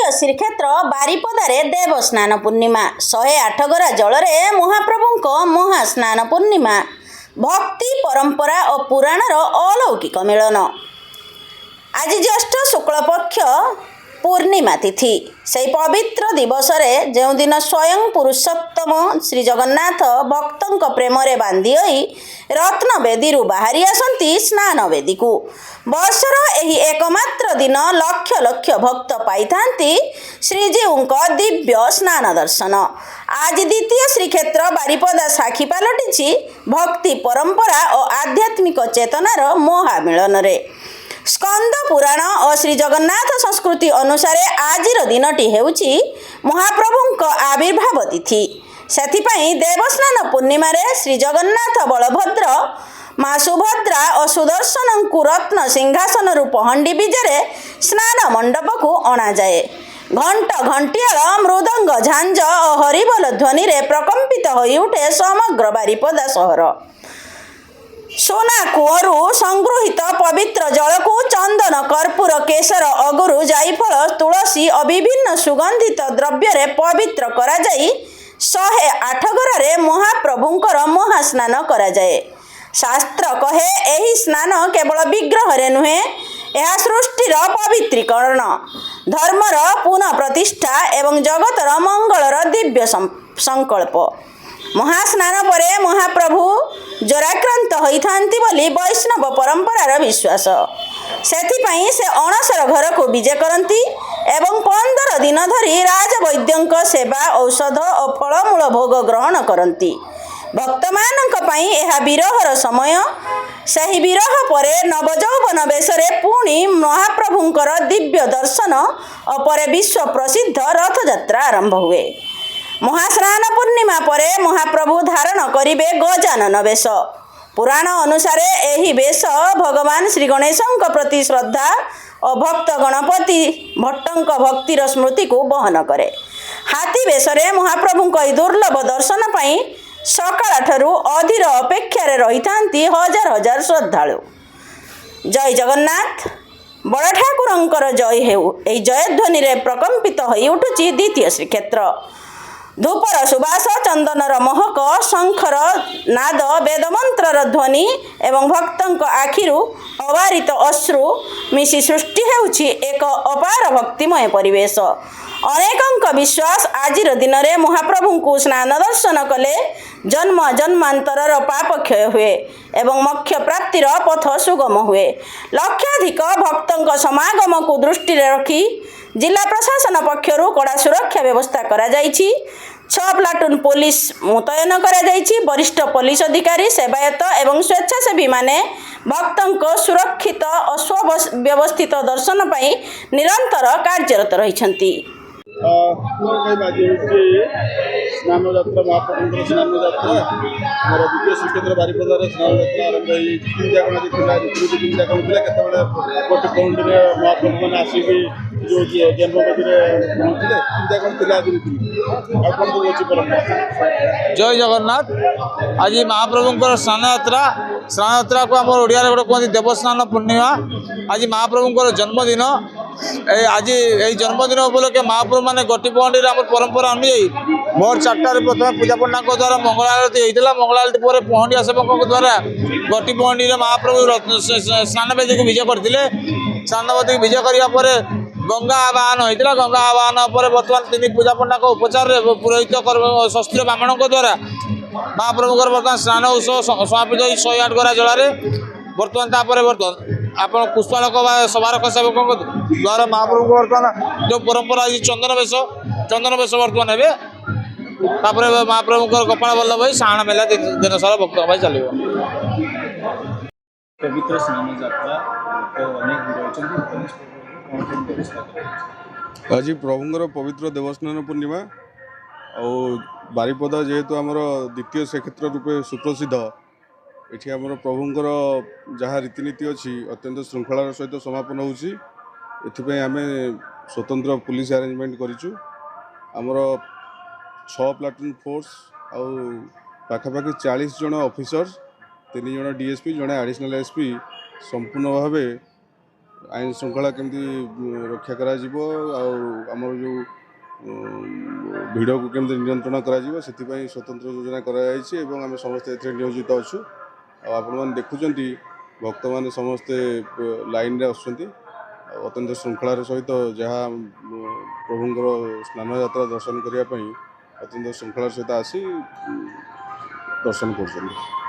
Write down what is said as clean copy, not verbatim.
द्वितीय श्रीक्षेत्र बारिपदारे देवस्नान पूर्णिमा 108 गरा जलरे महाप्रभुंको महास्नान पूर्णिमा भक्ति परंपरा और पुराणर अलौकिक मिलन। आज ज्येष्ठ शुक्ल पक्ष पूर्णिमा तिथि से पवित्र दिवस जो दिन स्वयं पुरुषोत्तम श्री जगन्नाथ भक्तों प्रेम बांधी होई रत्न बेदी बाहरी आसती स्नान वेदी को वर्षर एही एकमात्र दिन लक्ष लक्ष भक्त पाई श्रीजीव दिव्य स्नान दर्शन। आज द्वितीय श्रीक्षेत्र बारिपदा साक्षी पलटि भक्ति परंपरा और आध्यात्मिक चेतनार महामिलन रे। स्कंद पुराण और श्री जगन्नाथ संस्कृति अनुसार आज दिनटी हेउची महाप्रभुंक आविर्भाव तिथि। सेथिपाई देवस्नान पूर्णिमा रे श्री जगन्नाथ बलभद्र माँ सुभद्रा और सुदर्शन को रत्न सिंहासन पहंडी बीजे स्नान मंडप को अणा जाए। घंट घंटियाल मृदंग झांझ और हरिबोल ध्वनि रे प्रकंपित होई उठे समग्र बारिपदा सहर। सोना कूअरू संगृहित पवित्र जल को चंदन कर्पूर केसर अगुरु जायफल तुलसी और विभिन्न सुगंधित द्रव्य रे पवित्र करा जाई 108 गरारे महाप्रभुंकर महास्नान करा जाए। शास्त्र कहे एही स्नान केवल विग्रह रे नुहे, यह सृष्टिर पवित्रीकरण धर्मर पुनः प्रतिष्ठा एवं जगतर मंगलर दिव्य संकल्प। महास्नान परे महाप्रभु जराक्रांत होइथांती बोली वैष्णव परंपरार विश्वास। सेथिपाई से अणसर घर को विजे करती एवं 15 दिन धरी राजवैद्यंक सेवा औषध और फलमूल भोग ग्रहण करती। भक्तमानंक पई यह विरहर समय। सही विरह परे नवजौवन बेशरे पुणी महाप्रभुंकर दिव्य दर्शन और परे विश्व प्रसिद्ध रथयात्रा आरंभ हुए। महास्नान पूर्णिमा परे महाप्रभु धारण करिबे गजानन वेश। पुराण अनुसार एही वेश भगवान श्री गणेशंक प्रति श्रद्धा और भक्त गणपति भट्टंक भक्तिर स्मृति को बहन करे। हाथी वेशरे महाप्रभुंक दुर्लभ दर्शन पाई सकाळ ठारू अधीर अपेक्षारे रहिथांती हजार हजार श्रद्धालु। जय जगन्नाथ बड़ ठाकुरंकर जय हेउ एई जयध्वनि रे प्रकंपित होई उठुची द्वितीय श्रीक्षेत्र। धूपर सुबास चंदनर महक शंखर नाद वेदमंत्रर ध्वनि एवं भक्तंक आखिरु अवारित अश्रु मिशी सृष्टि हेउछि एक अपार भक्तिमय परिवेश। अनेकंक विश्वास आजिर दिन रे महाप्रभु को स्नान दर्शन कले जन्म जन्मांतरर पाप क्षय हुए एवं मोक्ष प्राप्तिर पथ सुगम हुए। लक्षाधिक भक्तंक समागम को दृष्टि रखी जिला प्रशासन पक्षरु कड़ा सुरक्षा व्यवस्था करा जाइछि। 6 प्लाटून पुलिस मुतयन करा जाइछि। वरिष्ठ पुलिस अधिकारी सेवायत एवं स्वेच्छासेवी माने भक्तंक सुरक्षित और सुव्यवस्थित दर्शन पाई निरंतर कार्यरत रहिछंती। स्नान यात्रा महाप्रभुंकर स्नान यात्रा मोर द्वितीय श्रीक्षेत्र बारिपदार स्नान यात्रा आरंभ होई तीन केतबेले गोटे पौंडी महाप्रभु मैंने आसिक जो जन्मवेदी पहुँचले जय जगन्नाथ। आज महाप्रभुंकर स्नान यात्रा को आम ओडिया गोटे कहते देवस्नान पूर्णिमा। आज महाप्रभुंकर जन्मदिन। आज यही जन्मदिन उपलक्षे महाप्रभु मैंने गटी पहंडी परंपरा अनुଯାयी भोर 4टार प्रथम पूजा पंडा द्वारा मंगल आरती होता। मंगल आरती पर पहंडिया सेवकों द्वारा गटी पहंडी महाप्रभु स्नान वेदी को विजय करते। स्नान वेदी विजय करने गंगा आवाहन होता। गंगा आवाहन पर बर्तमान 3 पूजा पंडा उपचार पुरोहित शस्त्र ब्राह्मणों द्वारा महाप्रभु बर्तमान स्नान उत्सव समापित 108 गरा जल बर्तमान बर्तमान आप पुष्पालक सभारक सेवकों द्वारा महाप्रभु बर्तमान जो परंपरा चंदन वेश बर्तमान हे महाप्रभु कपाल बल्लभ भाई साण मेला दिन सारा भक्त भाई चलो। पवित्र स्नान यात्रा आज प्रभुंर पवित्र देवस्नान पूर्णिमा और बारिपदा जेहेतु आमर द्वितीय श्रीक्षेत्र रूपे सुप्रसिद्ध एठी आमर प्रभुंर जहाँ रीतिनीति अच्छी अत्यंत श्रृंखलार सहित समापन होती। आम स्वतंत्र पुलिस अरेंजमेंट करूँ। आमर 6 प्लाटून फोर्स आउ पाखापाखि 40 जन ऑफिसर्स 3 जन डीएसपी जड़े एडिशनल एसपी संपूर्ण भाव ଆଇନ ଶୃଙ୍ଖଳା କେମିତି ରକ୍ଷା କରାଯିବ ଆଉ ଆମର ଯେଉଁ ଭିଡ଼କୁ କେମିତି ନିୟନ୍ତ୍ରଣ କରାଯିବ ସେଥିପାଇଁ ସ୍ୱତନ୍ତ୍ର ଯୋଜନା କରାଯାଇଛି ଏବଂ ଆମେ ସମସ୍ତେ ଏଥିରେ ନିୟୋଜିତ ଅଛୁ। ଆଉ ଆପଣମାନେ ଦେଖୁଛନ୍ତି ଭକ୍ତମାନେ ସମସ୍ତେ ଲାଇନରେ ଆସୁଛନ୍ତି ଆଉ ଅତ୍ୟନ୍ତ ଶୃଙ୍ଖଳାର ସହିତ ଯାହା ପ୍ରଭୁଙ୍କର ସ୍ନାନଯାତ୍ରା ଦର୍ଶନ କରିବା ପାଇଁ ଅତ୍ୟନ୍ତ ଶୃଙ୍ଖଳାର ସହିତ ଆସି ଦର୍ଶନ କରୁଛନ୍ତି।